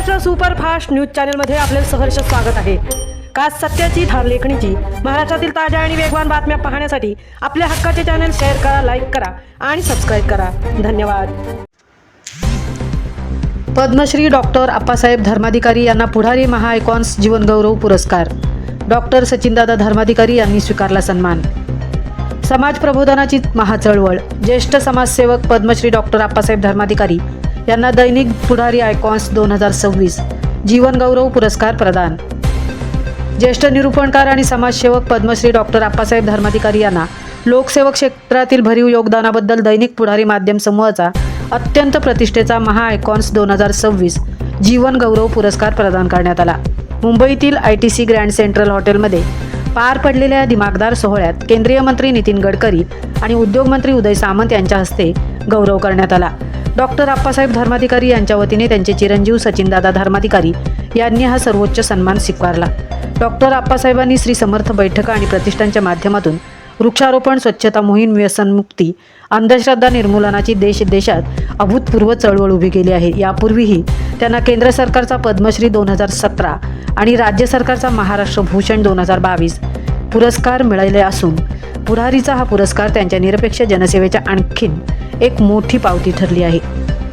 Maharashtra superfast news चॅनलमध्ये आपले सहर्ष स्वागत आहे। खास सत्याची धार लेखणीची महाराष्ट्रातील ताज्या आणि वेगवान बातम्या पाहण्यासाठी आपल्या हक्काचे चॅनल शेअर करा, लाईक करा आणि सबस्क्राईब करा। धन्यवाद। पद्मश्री डॉक्टर अप्पासाहेब धर्माधिकारी यांना पुढारी महाआयकॉन्स जीवनगौरव पुरस्कार। डॉक्टर सचिनदादा धर्माधिकारी यांनी स्वीकारला सन्मान। समाज प्रबोधनाची महाचळवळ। ज्येष्ठ समाजसेवक पद्मश्री डॉक्टर अप्पासाहेब धर्माधिकारी यांना दैनिक पुढारी आयकॉन्स 2026 जीवनगौरव पुरस्कार प्रदान। ज्येष्ठ निरूपणकार आणि समाजसेवक पद्मश्री डॉक्टर अप्पासाहेब धर्माधिकारी यांना लोकसेवक क्षेत्रातील भरीव योगदानाबद्दल दैनिक पुढारी माध्यम समूहाचा अत्यंत प्रतिष्ठेचा महाआयकॉन्स 2026 जीवनगौरव पुरस्कार प्रदान करण्यात आला। मुंबईतील ITC ग्रँड सेंट्रल हॉटेलमध्ये पार पडलेल्या दिमागदार सोहळ्यात केंद्रीय मंत्री नितीन गडकरी आणि उद्योग मंत्री उदय सामंत यांच्या हस्ते गौरव करण्यात आला। डॉक्टर अप्पासाहेब धर्माधिकारी यांच्या वतीने त्यांचे चिरंजीव सचिनदादा धर्माधिकारी यांनी हा सर्वोच्च सन्मान स्वीकारला। डॉक्टर अप्पासाहेबांनी श्री समर्थ बैठका आणि प्रतिष्ठानच्या माध्यमातून वृक्षारोपण, स्वच्छता मोहीम, व्यसनमुक्ती, अंधश्रद्धा निर्मूलनाची देशात अभूतपूर्व चळवळ उभी केली आहे। यापूर्वीही त्यांना केंद्र सरकारचा पद्मश्री 2017 आणि राज्य सरकारचा महाराष्ट्र भूषण 2022 पुरस्कार मिळाले असून पुढारीचा हा पुरस्कार त्यांच्या निरपेक्ष जनसेवेच्या आणखीन एक मोठी पावती ठरली आहे।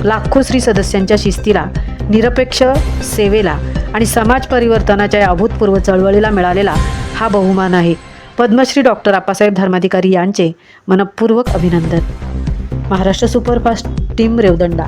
लाखो श्री सदस्यांच्या शिस्तीला, निरपेक्ष सेवेला आणि समाज परिवर्तनाच्या या अभूतपूर्व चळवळीला मिळालेला हा बहुमान आहे। पद्मश्री डॉक्टर अप्पासाहेब धर्माधिकारी यांचे मनपूर्वक अभिनंदन। Maharashtra superfast team Revdanda.